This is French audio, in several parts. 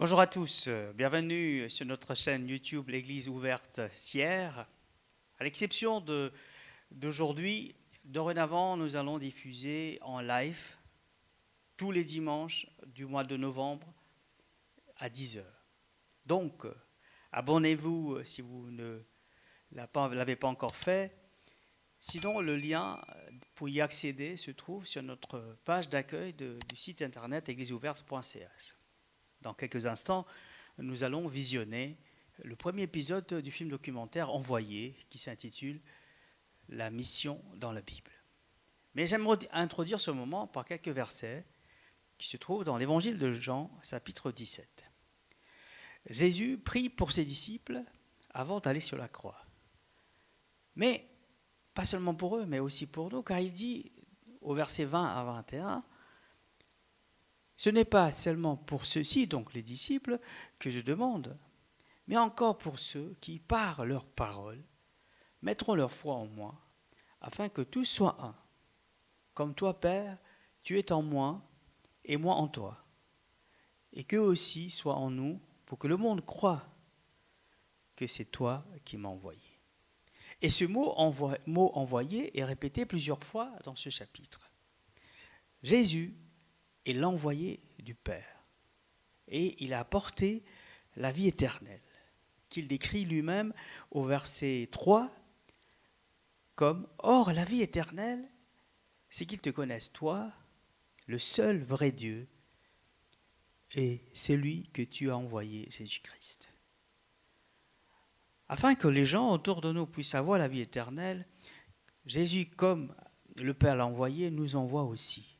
Bonjour à tous, bienvenue sur notre chaîne YouTube L'Église ouverte Sierre. À l'exception d'aujourd'hui, dorénavant, nous allons diffuser en live tous les dimanches du mois de novembre à 10 heures. Donc, abonnez-vous si vous ne l'avez pas encore fait. Sinon, le lien pour y accéder se trouve sur notre page d'accueil du site internet égliseouverte.ch. Dans quelques instants, nous allons visionner le premier épisode du film documentaire Envoyé, qui s'intitule « La mission dans la Bible ». Mais j'aimerais introduire ce moment par quelques versets qui se trouvent dans l'évangile de Jean, chapitre 17. Jésus prie pour ses disciples avant d'aller sur la croix. Mais pas seulement pour eux, mais aussi pour nous, car il dit au verset 20 à 21, ce n'est pas seulement pour ceux-ci, donc les disciples, que je demande, mais encore pour ceux qui, par leur parole, mettront leur foi en moi, afin que tous soient un. Comme toi, Père, tu es en moi et moi en toi, et qu'eux aussi soient en nous, pour que le monde croie que c'est toi qui m'as envoyé. Et ce mot envoyé est répété plusieurs fois dans ce chapitre. Jésus est l'envoyé du Père. Et il a apporté la vie éternelle, qu'il décrit lui-même au verset 3 comme « Or, la vie éternelle, c'est qu'ils te connaissent, toi, le seul vrai Dieu, et celui que tu as envoyé, Jésus-Christ. » Afin que les gens autour de nous puissent avoir la vie éternelle, Jésus, comme le Père l'a envoyé, nous envoie aussi.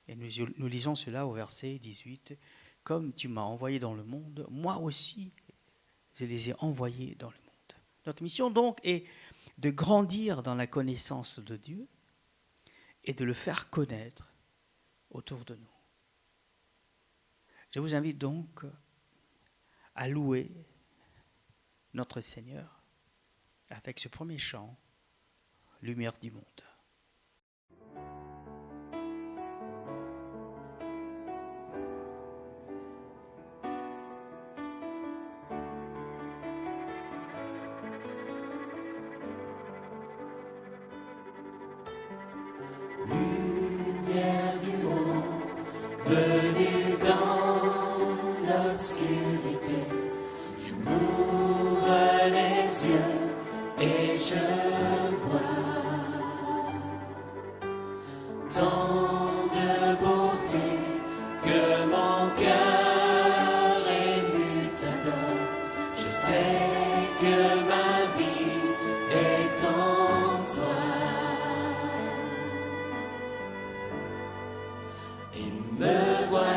Et nous lisons cela au verset 18. « Comme tu m'as envoyé dans le monde, moi aussi, je les ai envoyés dans le monde. » Notre mission donc est de grandir dans la connaissance de Dieu et de le faire connaître autour de nous. Je vous invite donc à louer notre Seigneur avec ce premier chant, « Lumière du monde ». Lumière du monde, venue dans l'obscurité, tu m'ouvres les yeux et je vois tant de beauté que mon cœur ému t'adore. Je sais que ma vie est en toi. Et me voilà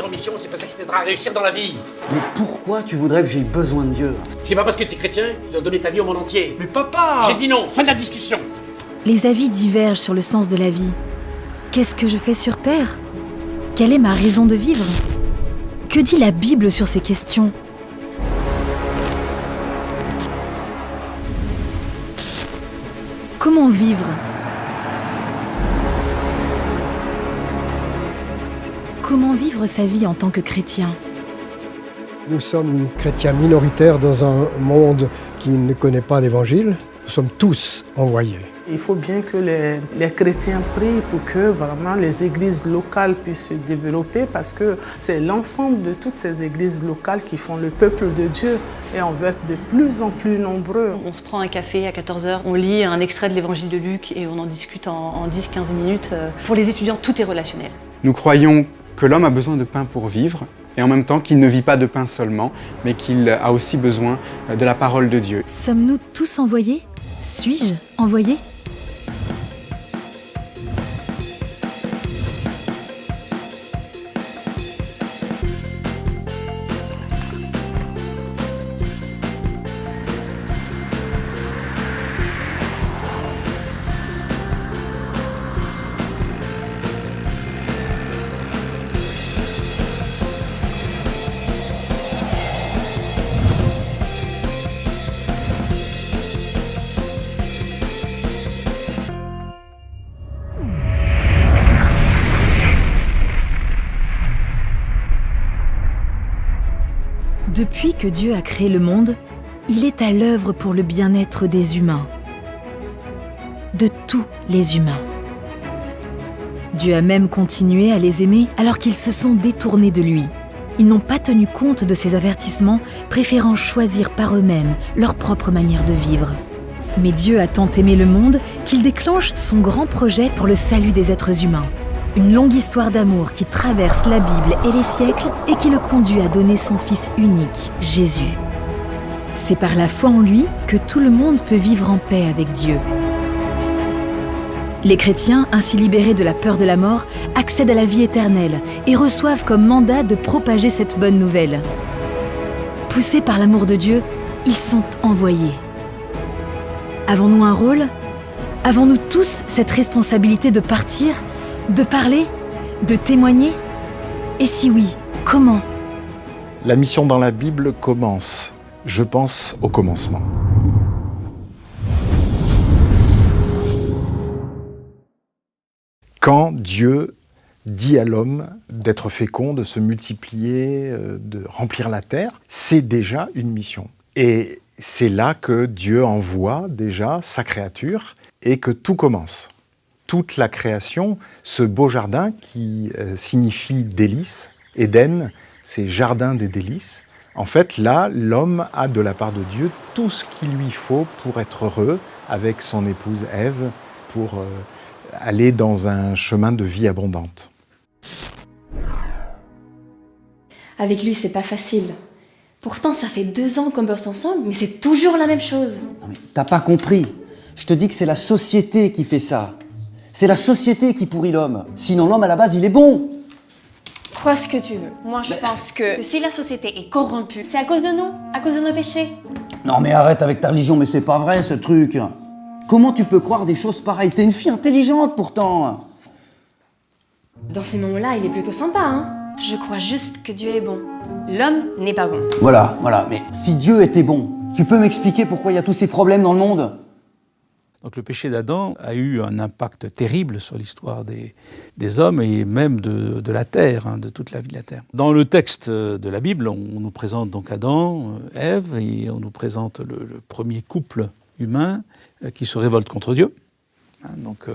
en mission, c'est pas ça qui t'aidera à réussir dans la vie. Mais pourquoi tu voudrais que j'aie besoin de Dieu? C'est pas parce que tu es chrétien que tu dois donner ta vie au monde entier. Mais papa! J'ai dit non, fin de la discussion. Les avis divergent sur le sens de la vie. Qu'est-ce que je fais sur Terre? Quelle est ma raison de vivre? Que dit la Bible sur ces questions? Comment vivre? Comment vivre sa vie en tant que chrétien? Nous sommes chrétiens minoritaires dans un monde qui ne connaît pas l'Évangile. Nous sommes tous envoyés. Il faut bien que les chrétiens prient pour que vraiment les églises locales puissent se développer parce que c'est l'ensemble de toutes ces églises locales qui font le peuple de Dieu et on veut être de plus en plus nombreux. On se prend un café à 14h, on lit un extrait de l'évangile de Luc et on en discute en 10-15 minutes. Pour les étudiants, tout est relationnel. Nous croyons que l'homme a besoin de pain pour vivre et en même temps qu'il ne vit pas de pain seulement, mais qu'il a aussi besoin de la parole de Dieu. Sommes-nous tous envoyés? Suis-je envoyé? Depuis que Dieu a créé le monde, il est à l'œuvre pour le bien-être des humains. De tous les humains. Dieu a même continué à les aimer alors qu'ils se sont détournés de lui. Ils n'ont pas tenu compte de ses avertissements, préférant choisir par eux-mêmes leur propre manière de vivre. Mais Dieu a tant aimé le monde qu'il déclenche son grand projet pour le salut des êtres humains. Une longue histoire d'amour qui traverse la Bible et les siècles et qui le conduit à donner son Fils unique, Jésus. C'est par la foi en lui que tout le monde peut vivre en paix avec Dieu. Les chrétiens, ainsi libérés de la peur de la mort, accèdent à la vie éternelle et reçoivent comme mandat de propager cette bonne nouvelle. Poussés par l'amour de Dieu, ils sont envoyés. Avons-nous un rôle? Avons-nous tous cette responsabilité de partir, de parler, de témoigner? Et si oui, comment? La mission dans la Bible commence, je pense, au commencement. Quand Dieu dit à l'homme d'être fécond, de se multiplier, de remplir la terre, c'est déjà une mission. Et c'est là que Dieu envoie déjà sa créature et que tout commence. Toute la création, ce beau jardin qui signifie délices, Éden, c'est jardin des délices. En fait, là, l'homme a de la part de Dieu tout ce qu'il lui faut pour être heureux avec son épouse Ève, pour aller dans un chemin de vie abondante. Avec lui, c'est pas facile. Pourtant, ça fait 2 ans qu'on bosse ensemble, mais c'est toujours la même chose. Non mais t'as pas compris. Je te dis que c'est la société qui fait ça. C'est la société qui pourrit l'homme. Sinon, l'homme, à la base, il est bon. Crois ce que tu veux. Moi, je pense que si la société est corrompue, c'est à cause de nous, à cause de nos péchés. Non mais arrête avec ta religion, mais c'est pas vrai, ce truc. Comment tu peux croire des choses pareilles? T'es une fille intelligente, pourtant. Dans ces moments-là, il est plutôt sympa, hein. Je crois juste que Dieu est bon. L'homme n'est pas bon. Voilà. Mais si Dieu était bon, tu peux m'expliquer pourquoi il y a tous ces problèmes dans le monde? Donc le péché d'Adam a eu un impact terrible sur l'histoire des hommes et même de la terre, de toute la vie de la terre. Dans le texte de la Bible, on nous présente donc Adam, Ève, et on nous présente le premier couple humain qui se révolte contre Dieu. Donc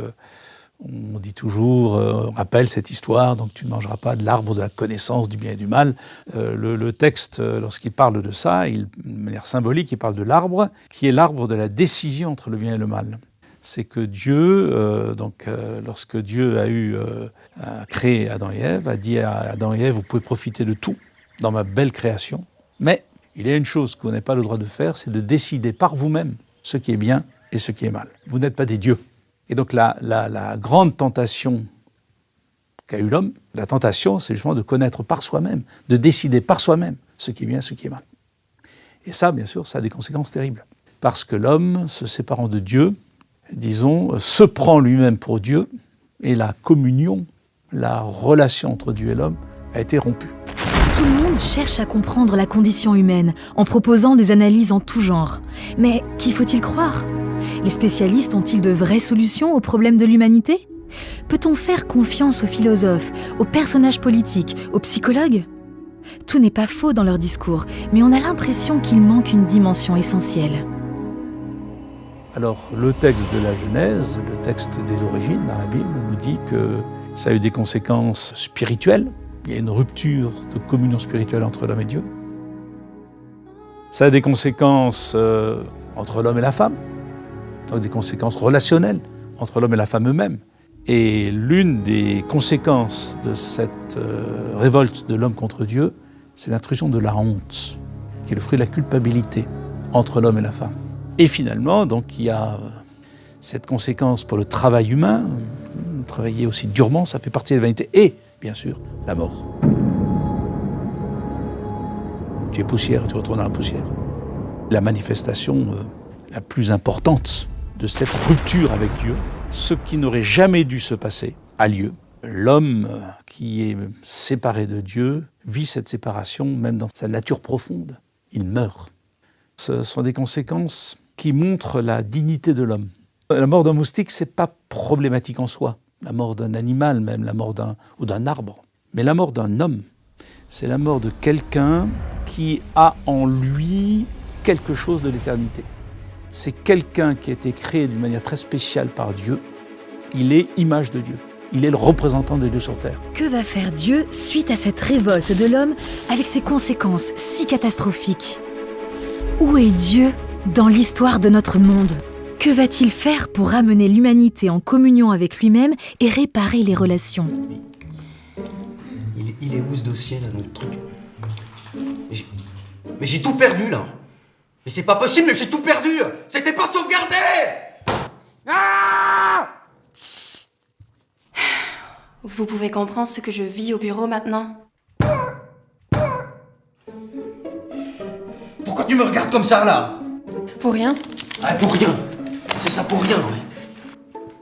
on dit toujours, on rappelle cette histoire, donc tu ne mangeras pas de l'arbre de la connaissance du bien et du mal. Le texte, lorsqu'il parle de ça, de manière symbolique, il parle de l'arbre qui est l'arbre de la décision entre le bien et le mal. C'est que Dieu, lorsque Dieu a créé Adam et Ève, a dit à Adam et Ève, vous pouvez profiter de tout dans ma belle création, mais il y a une chose que vous n'avez pas le droit de faire, c'est de décider par vous-même ce qui est bien et ce qui est mal. Vous n'êtes pas des dieux. Et donc la grande tentation qu'a eu l'homme. La tentation, c'est justement de connaître par soi-même, de décider par soi-même ce qui est bien, ce qui est mal. Et ça, bien sûr, ça a des conséquences terribles. Parce que l'homme, se séparant de Dieu, disons, se prend lui-même pour Dieu, et la communion, la relation entre Dieu et l'homme a été rompue. Tout le monde cherche à comprendre la condition humaine en proposant des analyses en tout genre. Mais qui faut-il croire ? Les spécialistes ont-ils de vraies solutions aux problèmes de l'humanité ? Peut-on faire confiance aux philosophes, aux personnages politiques, aux psychologues ? Tout n'est pas faux dans leur discours, mais on a l'impression qu'il manque une dimension essentielle. Alors, le texte de la Genèse, le texte des origines dans la Bible, nous dit que ça a eu des conséquences spirituelles. Il y a une rupture de communion spirituelle entre l'homme et Dieu. Ça a des conséquences entre l'homme et la femme, donc des conséquences relationnelles entre l'homme et la femme eux-mêmes. Et l'une des conséquences de cette révolte de l'homme contre Dieu, c'est l'intrusion de la honte, qui est le fruit de la culpabilité entre l'homme et la femme. Et finalement, donc, il y a cette conséquence pour le travail humain, travailler aussi durement, ça fait partie de la vanité, et bien sûr, la mort. Tu es poussière et tu retournes à la poussière. La manifestation la plus importante de cette rupture avec Dieu, ce qui n'aurait jamais dû se passer, a lieu. L'homme qui est séparé de Dieu vit cette séparation même dans sa nature profonde. Il meurt. Ce sont des conséquences qui montrent la dignité de l'homme. La mort d'un moustique, c'est pas problématique en soi. La mort d'un animal, même la mort d'un arbre. Mais la mort d'un homme, c'est la mort de quelqu'un qui a en lui quelque chose de l'éternité. C'est quelqu'un qui a été créé d'une manière très spéciale par Dieu. Il est image de Dieu. Il est le représentant de Dieu sur terre. Que va faire Dieu suite à cette révolte de l'homme avec ses conséquences si catastrophiques ? Où est Dieu dans l'histoire de notre monde ? Que va-t-il faire pour ramener l'humanité en communion avec lui-même et réparer les relations ? Il est où ce dossier là, dans le truc ? Mais j'ai tout perdu là. Mais c'est pas possible, mais j'ai tout perdu. C'était pas sauvegardé. Ah ! Vous pouvez comprendre ce que je vis au bureau maintenant ? Pourquoi tu me regardes comme ça là ? Pour rien. Ah, pour rien. C'est ça, pour rien, ouais.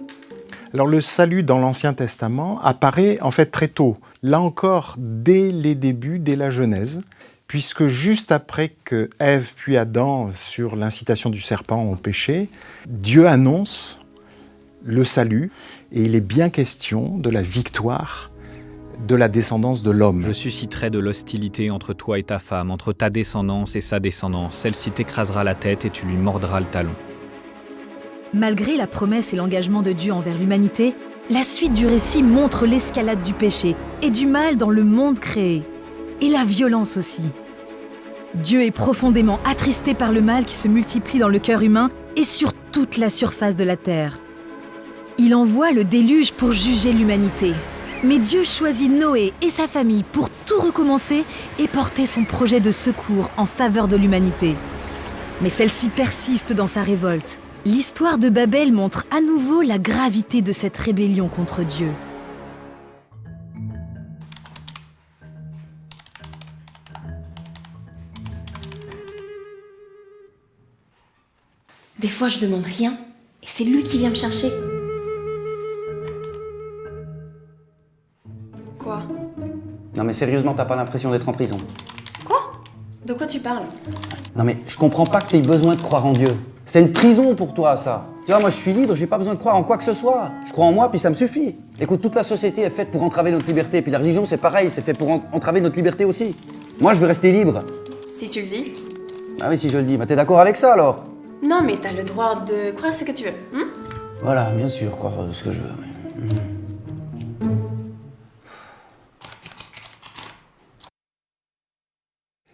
Alors le salut dans l'Ancien Testament apparaît en fait très tôt. Là encore, dès les débuts, dès la Genèse, puisque juste après que Ève puis Adam, sur l'incitation du serpent, ont péché, Dieu annonce le salut, et il est bien question de la victoire de la descendance de l'homme. Je susciterai de l'hostilité entre toi et ta femme, entre ta descendance et sa descendance. Celle-ci t'écrasera la tête et tu lui mordras le talon. Malgré la promesse et l'engagement de Dieu envers l'humanité, la suite du récit montre l'escalade du péché et du mal dans le monde créé. Et la violence aussi. Dieu est profondément attristé par le mal qui se multiplie dans le cœur humain et sur toute la surface de la terre. Il envoie le déluge pour juger l'humanité. Mais Dieu choisit Noé et sa famille pour tout recommencer et porter son projet de secours en faveur de l'humanité. Mais celle-ci persiste dans sa révolte. L'histoire de Babel montre à nouveau la gravité de cette rébellion contre Dieu. Des fois, je demande rien et c'est lui qui vient me chercher. Quoi ? Non mais sérieusement, t'as pas l'impression d'être en prison ? Quoi ? De quoi tu parles ? Non mais je comprends pas que t'aies besoin de croire en Dieu. C'est une prison pour toi, ça. Tu vois, moi je suis libre, j'ai pas besoin de croire en quoi que ce soit. Je crois en moi, puis ça me suffit. Écoute, toute la société est faite pour entraver notre liberté, puis la religion c'est pareil, c'est fait pour entraver notre liberté aussi. Moi je veux rester libre. Si tu le dis. Ah oui, si je le dis. Bah t'es d'accord avec ça alors ? Non, mais t'as le droit de croire ce que tu veux. Voilà, bien sûr, croire ce que je veux. Oui.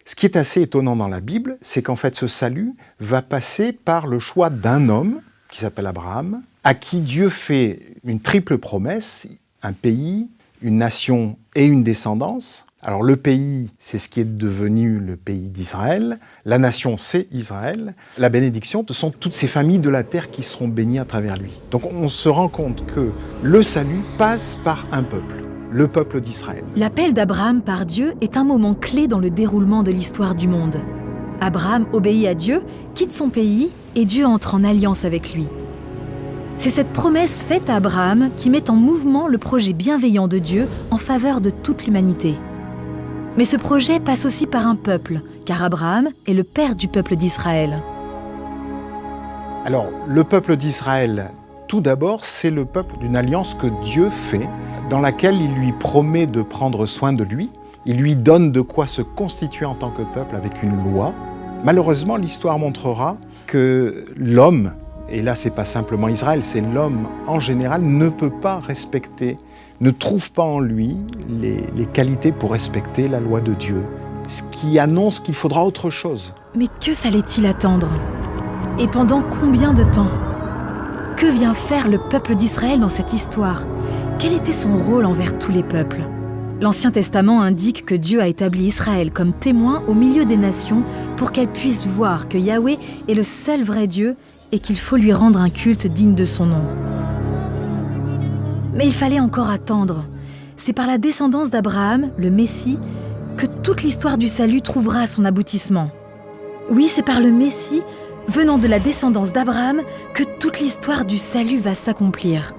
Ce qui est assez étonnant dans la Bible, c'est qu'en fait ce salut va passer par le choix d'un homme, qui s'appelle Abraham, à qui Dieu fait une triple promesse, un pays, une nation et une descendance. Alors le pays, c'est ce qui est devenu le pays d'Israël, la nation, c'est Israël, la bénédiction, ce sont toutes ces familles de la terre qui seront bénies à travers lui. Donc on se rend compte que le salut passe par un peuple. le peuple d'Israël. L'appel d'Abraham par Dieu est un moment clé dans le déroulement de l'histoire du monde. Abraham obéit à Dieu, quitte son pays et Dieu entre en alliance avec lui. C'est cette promesse faite à Abraham qui met en mouvement le projet bienveillant de Dieu en faveur de toute l'humanité. Mais ce projet passe aussi par un peuple, car Abraham est le père du peuple d'Israël. Alors, le peuple d'Israël, tout d'abord, c'est le peuple d'une alliance que Dieu fait, dans laquelle il lui promet de prendre soin de lui. Il lui donne de quoi se constituer en tant que peuple avec une loi. Malheureusement, l'histoire montrera que l'homme, et là c'est pas simplement Israël, c'est l'homme en général, ne peut pas respecter, ne trouve pas en lui les qualités pour respecter la loi de Dieu. Ce qui annonce qu'il faudra autre chose. Mais que fallait-il attendre? Et pendant combien de temps? Que vient faire le peuple d'Israël dans cette histoire? Quel était son rôle envers tous les peuples? L'Ancien Testament indique que Dieu a établi Israël comme témoin au milieu des nations pour qu'elles puissent voir que Yahweh est le seul vrai Dieu et qu'il faut lui rendre un culte digne de son nom. Mais il fallait encore attendre. C'est par la descendance d'Abraham, le Messie, que toute l'histoire du salut trouvera son aboutissement. Oui, c'est par le Messie, venant de la descendance d'Abraham, que toute l'histoire du salut va s'accomplir.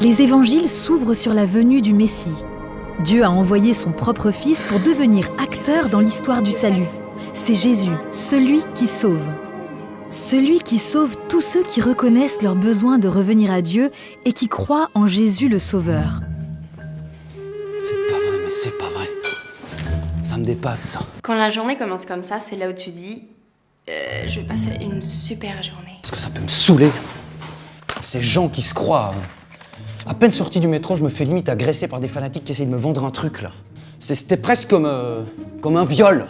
Les évangiles s'ouvrent sur la venue du Messie. Dieu a envoyé son propre Fils pour devenir acteur dans l'histoire du salut. C'est Jésus, celui qui sauve. Celui qui sauve tous ceux qui reconnaissent leur besoin de revenir à Dieu et qui croient en Jésus le Sauveur. C'est pas vrai, mais c'est pas vrai. Ça me dépasse. Quand la journée commence comme ça, c'est là où tu dis je vais passer une super journée. Parce que ça peut me saouler. Ces gens qui se croient. À peine sorti du métro, je me fais limite agresser par des fanatiques qui essayent de me vendre un truc, là. C'était presque comme un viol.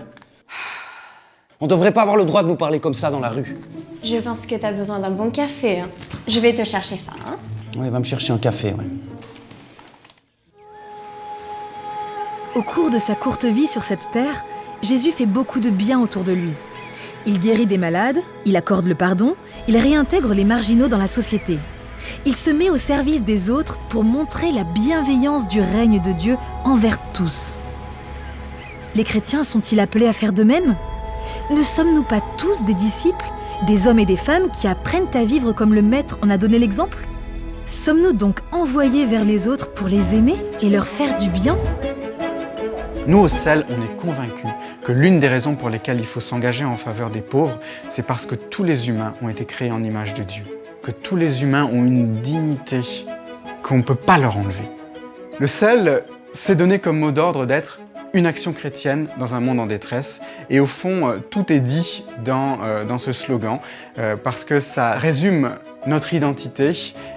On devrait pas avoir le droit de nous parler comme ça dans la rue. Je pense que t'as besoin d'un bon café. Hein. Je vais te chercher ça. Hein. Ouais, va me chercher un café, ouais. Au cours de sa courte vie sur cette terre, Jésus fait beaucoup de bien autour de lui. Il guérit des malades, il accorde le pardon, il réintègre les marginaux dans la société. Il se met au service des autres pour montrer la bienveillance du règne de Dieu envers tous. Les chrétiens sont-ils appelés à faire de même? Ne sommes-nous pas tous des disciples, des hommes et des femmes qui apprennent à vivre comme le Maître en a donné l'exemple? Sommes-nous donc envoyés vers les autres pour les aimer et leur faire du bien? Nous, au CEL, on est convaincus que l'une des raisons pour lesquelles il faut s'engager en faveur des pauvres, c'est parce que tous les humains ont été créés en image de Dieu. Que tous les humains ont une dignité qu'on ne peut pas leur enlever. Le CEL s'est donné comme mot d'ordre d'être une action chrétienne dans un monde en détresse. Et au fond, tout est dit dans ce slogan, parce que ça résume notre identité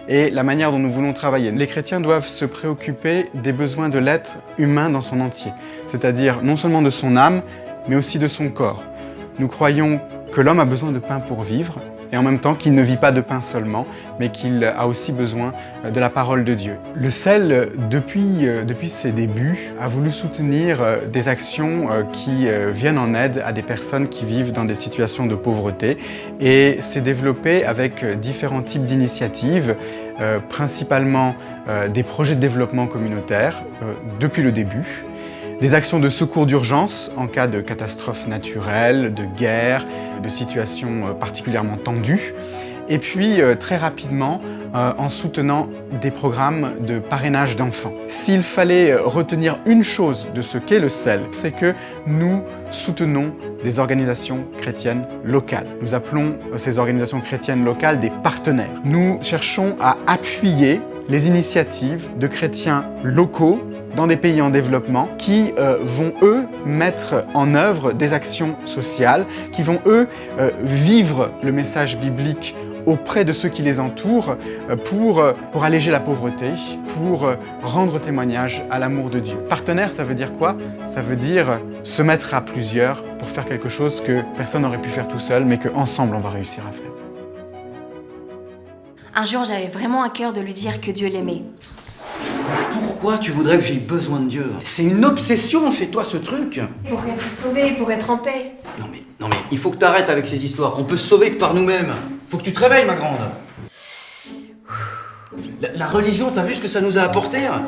et la manière dont nous voulons travailler. Les chrétiens doivent se préoccuper des besoins de l'être humain dans son entier, c'est-à-dire non seulement de son âme, mais aussi de son corps. Nous croyons que l'homme a besoin de pain pour vivre, et en même temps qu'il ne vit pas de pain seulement, mais qu'il a aussi besoin de la parole de Dieu. Le CEL, depuis ses débuts, a voulu soutenir des actions qui viennent en aide à des personnes qui vivent dans des situations de pauvreté, et s'est développé avec différents types d'initiatives, principalement des projets de développement communautaire depuis le début, des actions de secours d'urgence en cas de catastrophes naturelles, de guerre, de situations particulièrement tendues. Et puis, très rapidement, en soutenant des programmes de parrainage d'enfants. S'il fallait retenir une chose de ce qu'est le CEL, c'est que nous soutenons des organisations chrétiennes locales. Nous appelons ces organisations chrétiennes locales des partenaires. Nous cherchons à appuyer les initiatives de chrétiens locaux dans des pays en développement qui vont, eux, mettre en œuvre des actions sociales, qui vont, eux, vivre le message biblique auprès de ceux qui les entourent pour alléger la pauvreté, pour rendre témoignage à l'amour de Dieu. Partenaire, ça veut dire quoi? Ça veut dire se mettre à plusieurs pour faire quelque chose que personne n'aurait pu faire tout seul, mais qu'ensemble on va réussir à faire. Un jour, j'avais vraiment à cœur de lui dire que Dieu l'aimait. Pourquoi tu voudrais que j'aie besoin de Dieu? C'est une obsession chez toi, ce truc. Pour être sauvé, pour être en paix. Non mais, il faut que t'arrêtes avec ces histoires. On peut se sauver que par nous-mêmes. Faut que tu te réveilles, ma grande. La religion, t'as vu ce que ça nous a apporté, hein?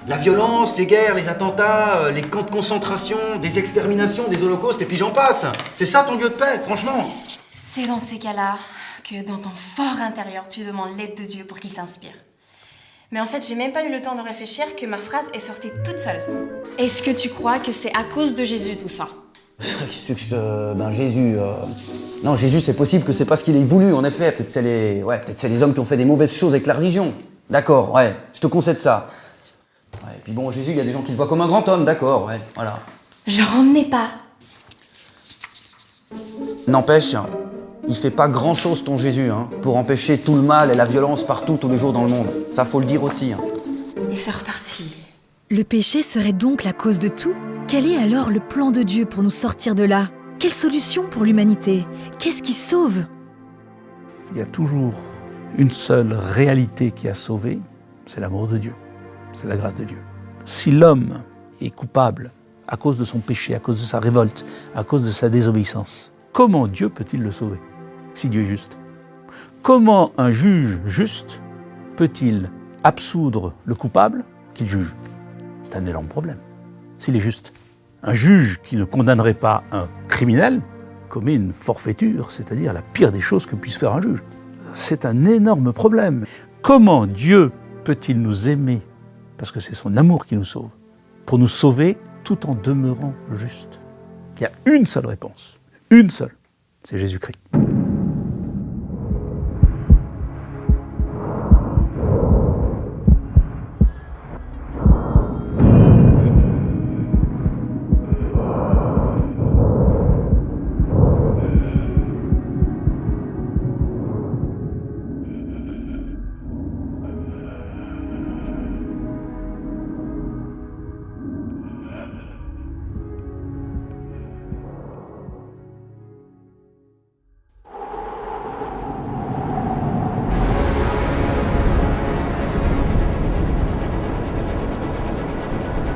La violence, les guerres, les attentats, les camps de concentration, des exterminations, des holocaustes, et puis j'en passe. C'est ça ton Dieu de paix, franchement. C'est dans ces cas-là que dans ton fort intérieur, tu demandes l'aide de Dieu pour qu'il t'inspire. Mais en fait, j'ai même pas eu le temps de réfléchir que ma phrase est sortie toute seule. Est-ce que tu crois que c'est à cause de Jésus tout ça? Jésus... Non, Jésus, c'est possible que c'est parce qu'il ait voulu, en effet. Peut-être c'est les hommes qui ont fait des mauvaises choses avec la religion. D'accord, ouais, je te concède ça. Ouais, et puis bon, Jésus, il y a des gens qui le voient comme un grand homme, d'accord, ouais, voilà. J'en revenais pas. N'empêche, il fait pas grand-chose ton Jésus, hein, pour empêcher tout le mal et la violence partout, tous les jours dans le monde. Ça, faut le dire aussi. Hein. Et c'est reparti. Le péché serait donc la cause de tout? Quel est alors le plan de Dieu pour nous sortir de là? Quelle solution pour l'humanité? Qu'est-ce qui sauve? Il y a toujours une seule réalité qui a sauvé, c'est l'amour de Dieu, c'est la grâce de Dieu. Si l'homme est coupable à cause de son péché, à cause de sa révolte, à cause de sa désobéissance, comment Dieu peut-il le sauver, si Dieu est juste? Comment un juge juste peut-il absoudre le coupable qu'il juge? C'est un énorme problème, s'il est juste. Un juge qui ne condamnerait pas un criminel commet une forfaiture, c'est-à-dire la pire des choses que puisse faire un juge. C'est un énorme problème. Comment Dieu peut-il nous aimer, parce que c'est son amour qui nous sauve, pour nous sauver tout en demeurant juste? Il y a une seule réponse, une seule, c'est Jésus-Christ.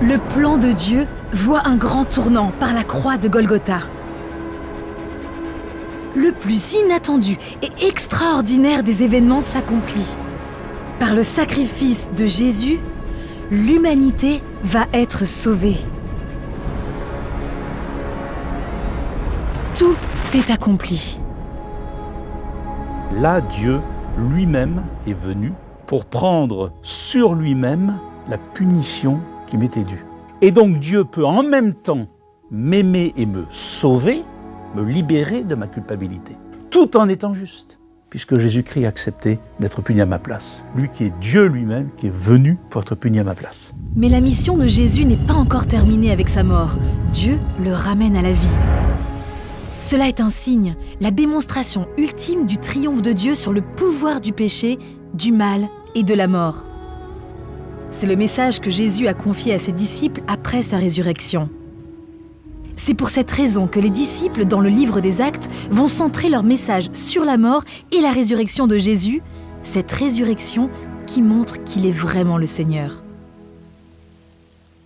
Le plan de Dieu voit un grand tournant par la croix de Golgotha. Le plus inattendu et extraordinaire des événements s'accomplit. Par le sacrifice de Jésus, l'humanité va être sauvée. Tout est accompli. Là, Dieu lui-même est venu pour prendre sur lui-même la punition qui m'était due. Et donc Dieu peut en même temps m'aimer et me sauver, me libérer de ma culpabilité, tout en étant juste, puisque Jésus-Christ a accepté d'être puni à ma place. Lui qui est Dieu lui-même, qui est venu pour être puni à ma place. Mais la mission de Jésus n'est pas encore terminée avec sa mort. Dieu le ramène à la vie. Cela est un signe, la démonstration ultime du triomphe de Dieu sur le pouvoir du péché, du mal et de la mort. C'est le message que Jésus a confié à ses disciples après sa résurrection. C'est pour cette raison que les disciples, dans le livre des Actes, vont centrer leur message sur la mort et la résurrection de Jésus, cette résurrection qui montre qu'il est vraiment le Seigneur.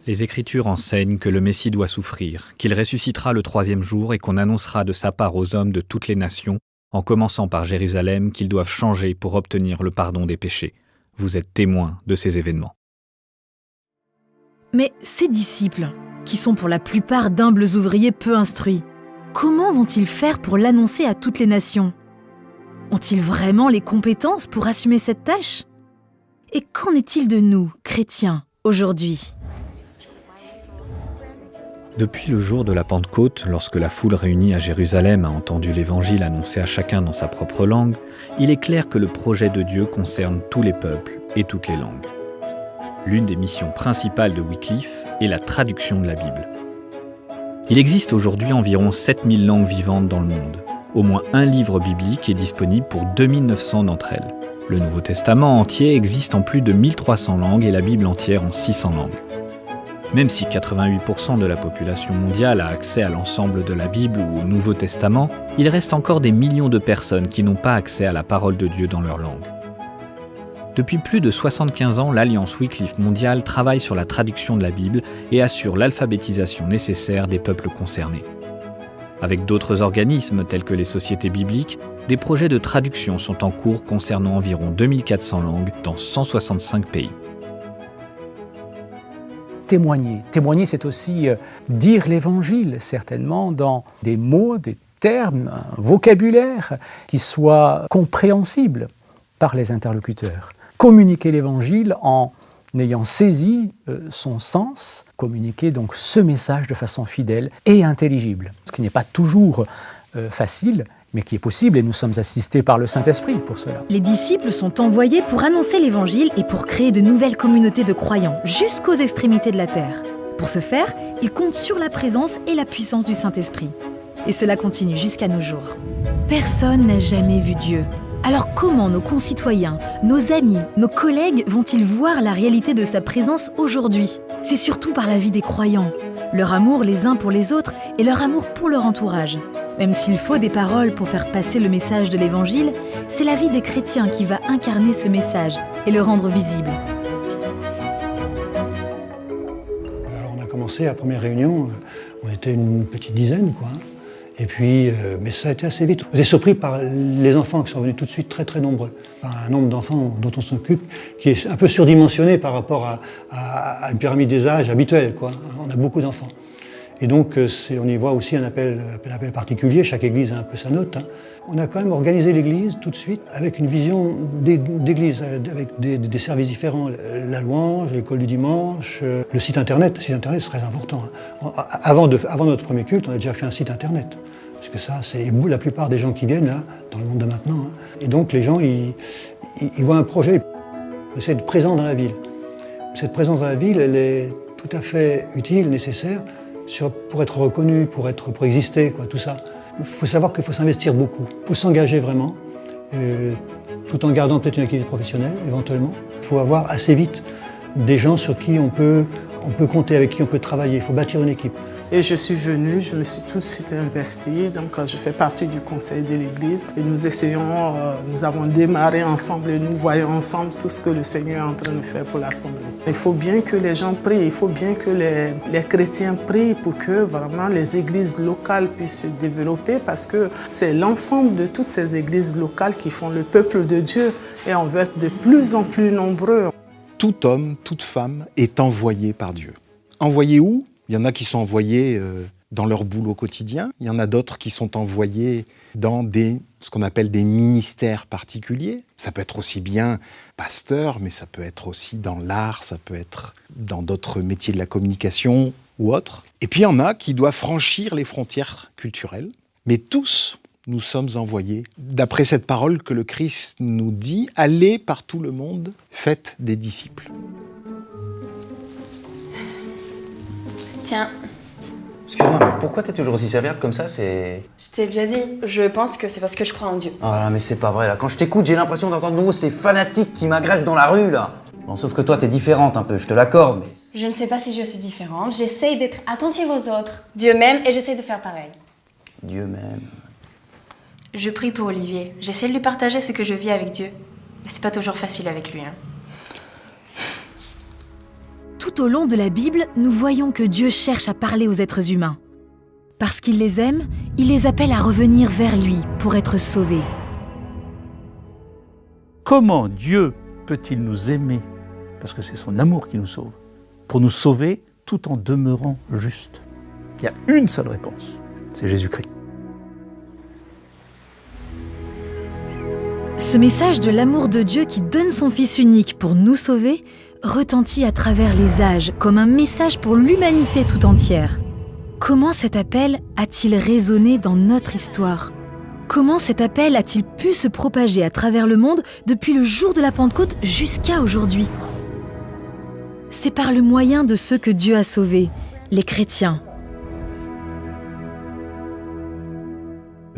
Les Écritures enseignent que le Messie doit souffrir, qu'il ressuscitera le 3e jour et qu'on annoncera de sa part aux hommes de toutes les nations, en commençant par Jérusalem, qu'ils doivent changer pour obtenir le pardon des péchés. Vous êtes témoins de ces événements. Mais ces disciples, qui sont pour la plupart d'humbles ouvriers peu instruits, comment vont-ils faire pour l'annoncer à toutes les nations? Ont-ils vraiment les compétences pour assumer cette tâche? Et qu'en est-il de nous, chrétiens, aujourd'hui? Depuis le jour de la Pentecôte, lorsque la foule réunie à Jérusalem a entendu l'Évangile annoncé à chacun dans sa propre langue, il est clair que le projet de Dieu concerne tous les peuples et toutes les langues. L'une des missions principales de Wycliffe est la traduction de la Bible. Il existe aujourd'hui environ 7000 langues vivantes dans le monde. Au moins un livre biblique est disponible pour 2900 d'entre elles. Le Nouveau Testament entier existe en plus de 1300 langues et la Bible entière en 600 langues. Même si 88% de la population mondiale a accès à l'ensemble de la Bible ou au Nouveau Testament, il reste encore des millions de personnes qui n'ont pas accès à la parole de Dieu dans leur langue. Depuis plus de 75 ans, l'Alliance Wycliffe mondiale travaille sur la traduction de la Bible et assure l'alphabétisation nécessaire des peuples concernés. Avec d'autres organismes tels que les sociétés bibliques, des projets de traduction sont en cours concernant environ 2400 langues dans 165 pays. Témoigner. Témoigner, c'est aussi dire l'Évangile, certainement, dans des mots, des termes, un vocabulaire qui soit compréhensible par les interlocuteurs. Communiquer l'Évangile en ayant saisi son sens, communiquer donc ce message de façon fidèle et intelligible. Ce qui n'est pas toujours facile, mais qui est possible, et nous sommes assistés par le Saint-Esprit pour cela. Les disciples sont envoyés pour annoncer l'Évangile et pour créer de nouvelles communautés de croyants, jusqu'aux extrémités de la terre. Pour ce faire, ils comptent sur la présence et la puissance du Saint-Esprit. Et cela continue jusqu'à nos jours. Personne n'a jamais vu Dieu. Alors comment nos concitoyens, nos amis, nos collègues vont-ils voir la réalité de sa présence aujourd'hui? C'est surtout par la vie des croyants, leur amour les uns pour les autres et leur amour pour leur entourage. Même s'il faut des paroles pour faire passer le message de l'Évangile, c'est la vie des chrétiens qui va incarner ce message et le rendre visible. Alors on a commencé à la première réunion, on était une petite dizaine, quoi. Et puis, mais ça a été assez vite. On était surpris par les enfants qui sont venus tout de suite très très nombreux. Un nombre d'enfants dont on s'occupe qui est un peu surdimensionné par rapport à une pyramide des âges habituelle, quoi. On a beaucoup d'enfants. Et donc, on y voit aussi un appel particulier. Chaque église a un peu sa note. Hein. On a quand même organisé l'église tout de suite avec une vision d'église, avec des services différents. La louange, l'école du dimanche, le site internet. Le site internet, c'est très important. Hein. Avant notre premier culte, on a déjà fait un site internet. Parce que ça, c'est la plupart des gens qui viennent là, dans le monde de maintenant. Hein. Et donc, les gens, ils voient un projet. C'est être présent dans la ville. Cette présence dans la ville, elle est tout à fait utile, nécessaire, pour être reconnu, pour exister, quoi, tout ça. Il faut savoir qu'il faut s'investir beaucoup. Il faut s'engager vraiment, tout en gardant peut-être une activité professionnelle, éventuellement. Il faut avoir assez vite des gens sur qui on peut compter, avec qui on peut travailler. Il faut bâtir une équipe. Et je suis venue, je me suis tout de suite investie, donc je fais partie du conseil de l'église et nous avons démarré ensemble et nous voyons ensemble tout ce que le Seigneur est en train de faire pour l'Assemblée. Il faut bien que les gens prient, il faut bien que les chrétiens prient pour que vraiment les églises locales puissent se développer parce que c'est l'ensemble de toutes ces églises locales qui font le peuple de Dieu et on veut être de plus en plus nombreux. Tout homme, toute femme est envoyé par Dieu. Envoyé où ? Il y en a qui sont envoyés dans leur boulot quotidien. Il y en a d'autres qui sont envoyés dans ce qu'on appelle des ministères particuliers. Ça peut être aussi bien pasteur, mais ça peut être aussi dans l'art, ça peut être dans d'autres métiers de la communication ou autres. Et puis il y en a qui doivent franchir les frontières culturelles. Mais tous, nous sommes envoyés. D'après cette parole que le Christ nous dit, allez par tout le monde, faites des disciples. Tiens. Excuse-moi, mais pourquoi t'es toujours aussi serviable comme ça? Je t'ai déjà dit, je pense que c'est parce que je crois en Dieu. Ah là, mais c'est pas vrai là. Quand je t'écoute, j'ai l'impression d'entendre de nouveau ces fanatiques qui m'agressent dans la rue là. Bon, sauf que toi, t'es différente un peu, je te l'accorde, mais... Je ne sais pas si je suis différente, j'essaye d'être attentive aux autres. Dieu m'aime et j'essaie de faire pareil. Dieu m'aime. Je prie pour Olivier, j'essaie de lui partager ce que je vis avec Dieu. Mais c'est pas toujours facile avec lui, hein. Tout au long de la Bible, nous voyons que Dieu cherche à parler aux êtres humains. Parce qu'il les aime, il les appelle à revenir vers lui pour être sauvés. Comment Dieu peut-il nous aimer? Parce que c'est son amour qui nous sauve. Pour nous sauver tout en demeurant juste. Il y a une seule réponse, c'est Jésus-Christ. Ce message de l'amour de Dieu qui donne son Fils unique pour nous sauver retentit à travers les âges comme un message pour l'humanité tout entière. Comment cet appel a-t-il résonné dans notre histoire? Comment cet appel a-t-il pu se propager à travers le monde depuis le jour de la Pentecôte jusqu'à aujourd'hui? C'est par le moyen de ceux que Dieu a sauvés, les chrétiens.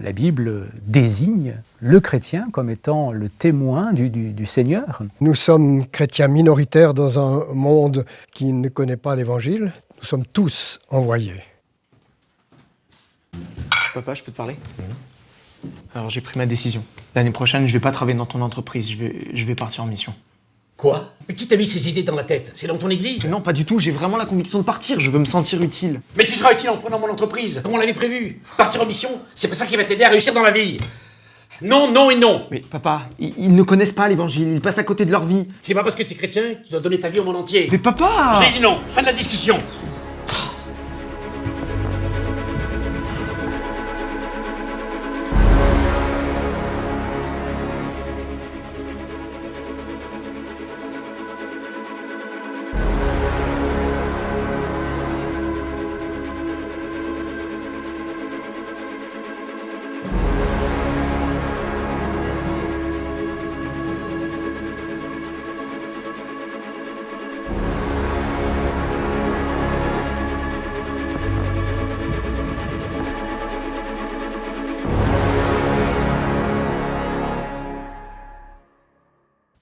La Bible désigne le chrétien comme étant le témoin du Seigneur. Nous sommes chrétiens minoritaires dans un monde qui ne connaît pas l'Évangile. Nous sommes tous envoyés. Papa, je peux te parler? Alors j'ai pris ma décision. L'année prochaine, je vais pas travailler dans ton entreprise, je vais partir en mission. Quoi? Mais qui t'a mis ces idées dans la tête? C'est dans ton église? Non, pas du tout, j'ai vraiment la conviction de partir, je veux me sentir utile. Mais tu seras utile en prenant mon entreprise, comme on l'avait prévu. Partir en mission, c'est pas ça qui va t'aider à réussir dans la vie. Non, non et non. Mais papa, ils ne connaissent pas l'évangile, ils passent à côté de leur vie. C'est pas parce que tu es chrétien que tu dois donner ta vie au monde entier. Mais papa! J'ai dit non, fin de la discussion.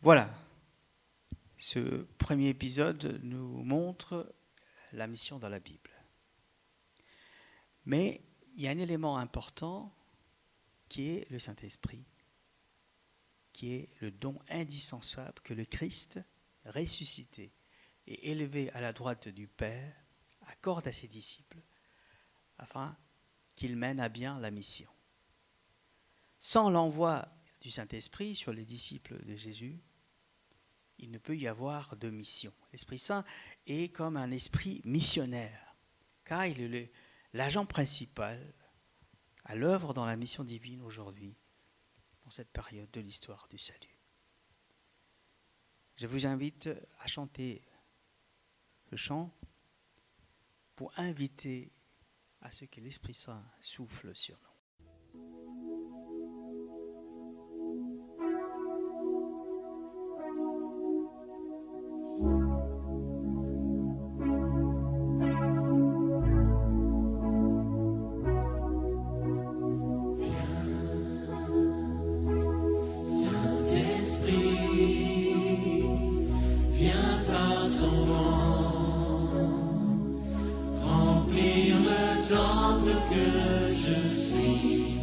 Voilà. Ce premier épisode nous montre la mission dans la Bible. Mais il y a un élément important qui est le Saint-Esprit, qui est le don indispensable que le Christ, ressuscité et élevé à la droite du Père, accorde à ses disciples afin qu'ils mènent à bien la mission. Sans l'envoi du Saint-Esprit sur les disciples de Jésus, il ne peut y avoir de mission. L'Esprit Saint est comme un esprit missionnaire, car il est l'agent principal à l'œuvre dans la mission divine aujourd'hui, dans cette période de l'histoire du salut. Je vous invite à chanter le chant pour inviter à ce que l'Esprit Saint souffle sur nous. Remplir le temple que je suis.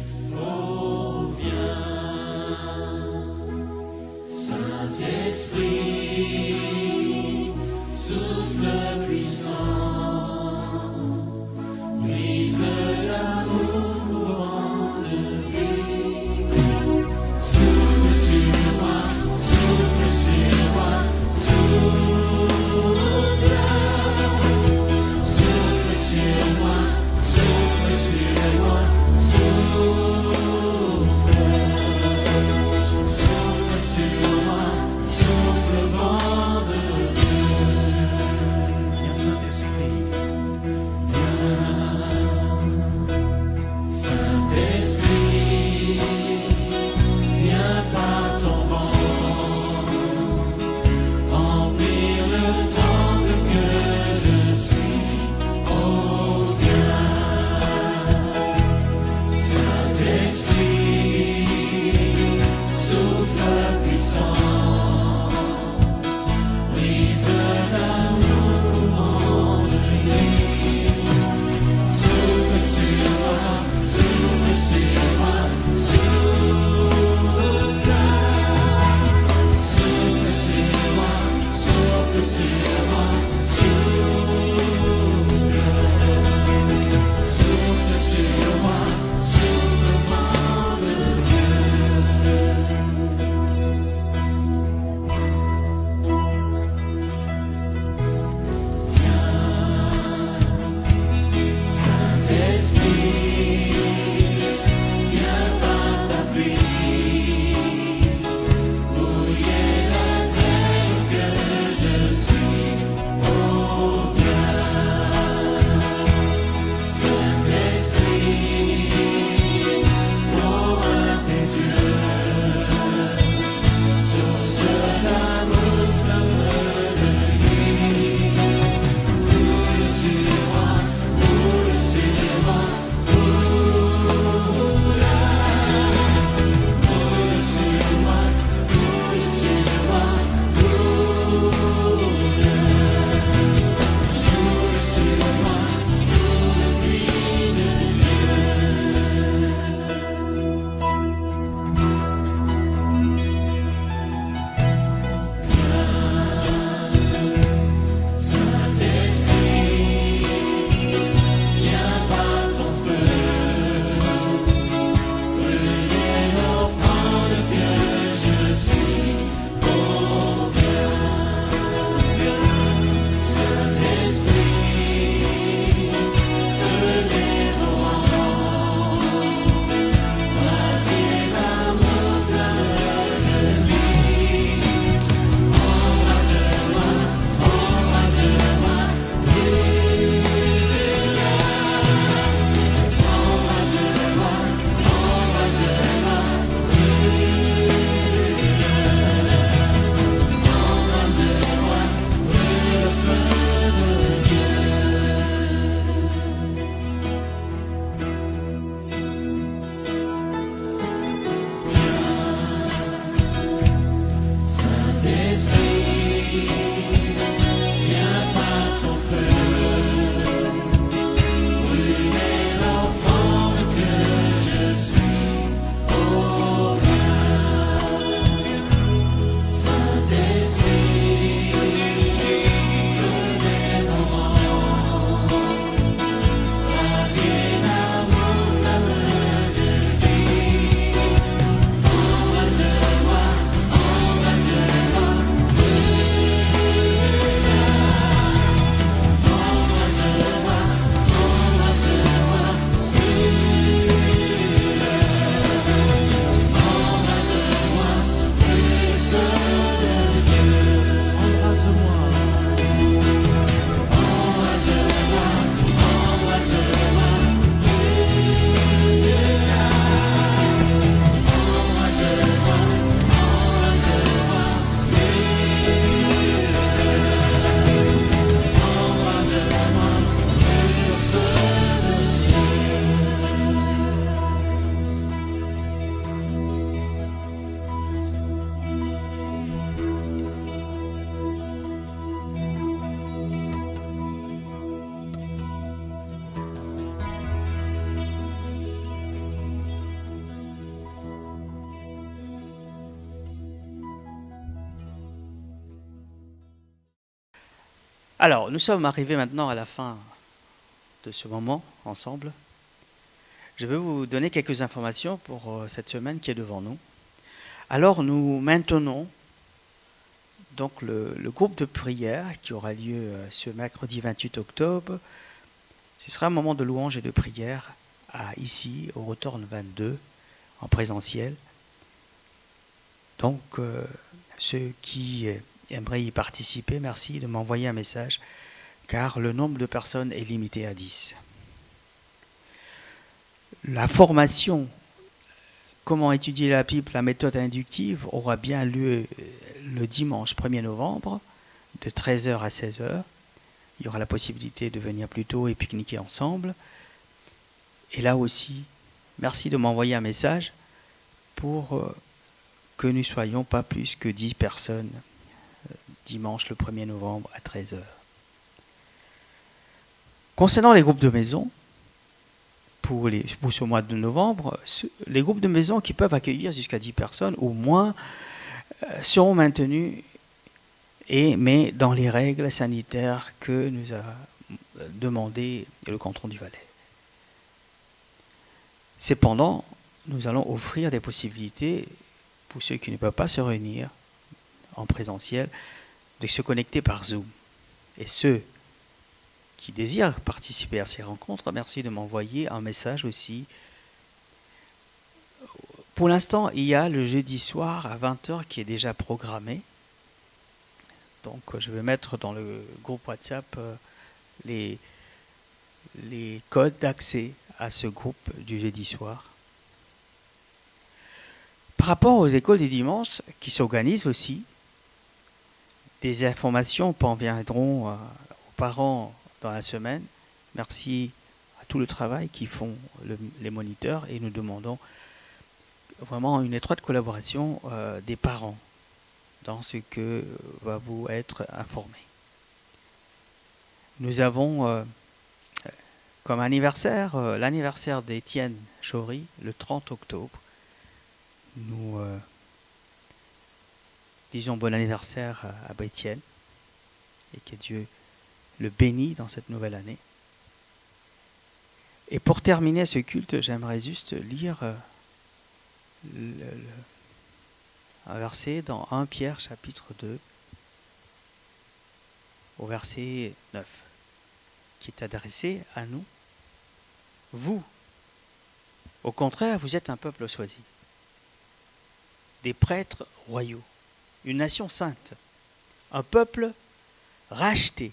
Alors, nous sommes arrivés maintenant à la fin de ce moment ensemble. Je vais vous donner quelques informations pour cette semaine qui est devant nous. Alors, nous maintenons donc le groupe de prière qui aura lieu ce mercredi 28 octobre. Ce sera un moment de louange et de prière ici, au Retorn 22, en présentiel. Donc, ceux qui aimeraient y participer, merci de m'envoyer un message, car le nombre de personnes est limité à 10. La formation, comment étudier la Bible, la méthode inductive, aura bien lieu le dimanche 1er novembre, de 13h à 16h. Il y aura la possibilité de venir plus tôt et pique-niquer ensemble. Et là aussi, merci de m'envoyer un message pour que nous soyons pas plus que 10 personnes dimanche le 1er novembre à 13h. Concernant les groupes de maison, pour ce mois de novembre, les groupes de maison qui peuvent accueillir jusqu'à 10 personnes au moins seront maintenus, mais dans les règles sanitaires que nous a demandé le canton du Valais. Cependant, nous allons offrir des possibilités pour ceux qui ne peuvent pas se réunir en présentiel de se connecter par Zoom. Et ceux qui désirent participer à ces rencontres, merci de m'envoyer un message aussi. Pour l'instant, il y a le jeudi soir à 20h qui est déjà programmé. Donc je vais mettre dans le groupe WhatsApp les codes d'accès à ce groupe du jeudi soir. Par rapport aux écoles des dimanches qui s'organisent aussi, des informations parviendront aux parents dans la semaine. Merci à tout le travail qu'ils font les moniteurs et nous demandons vraiment une étroite collaboration des parents dans ce que va vous être informé. Nous avons comme anniversaire l'anniversaire d'Étienne Chaury le 30 octobre. Nous disons bon anniversaire à Étienne et que Dieu le bénit dans cette nouvelle année. Et pour terminer ce culte, j'aimerais juste lire un verset dans 1 Pierre chapitre 2 au verset 9 qui est adressé à nous. Vous, au contraire, vous êtes un peuple choisi, des prêtres royaux, une nation sainte, un peuple racheté.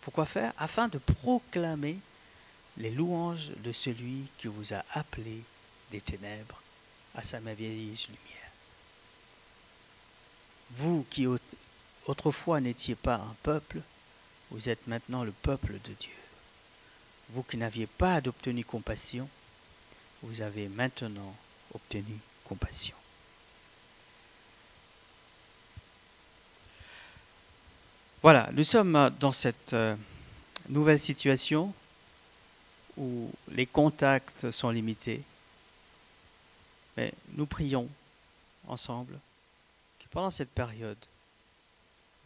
Pourquoi faire? Afin de proclamer les louanges de celui qui vous a appelé des ténèbres à sa merveilleuse lumière. Vous qui autrefois n'étiez pas un peuple, vous êtes maintenant le peuple de Dieu. Vous qui n'aviez pas obtenu compassion, vous avez maintenant obtenu compassion. Voilà, nous sommes dans cette nouvelle situation où les contacts sont limités. Mais nous prions ensemble que pendant cette période,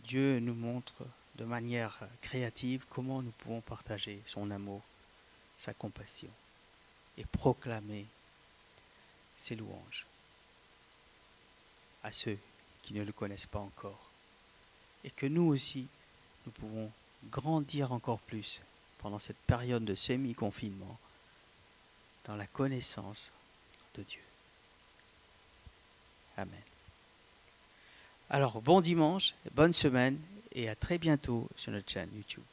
Dieu nous montre de manière créative comment nous pouvons partager son amour, sa compassion et proclamer ses louanges à ceux qui ne le connaissent pas encore. Et que nous aussi, nous pouvons grandir encore plus pendant cette période de semi-confinement dans la connaissance de Dieu. Amen. Alors, bon dimanche, bonne semaine et à très bientôt sur notre chaîne YouTube.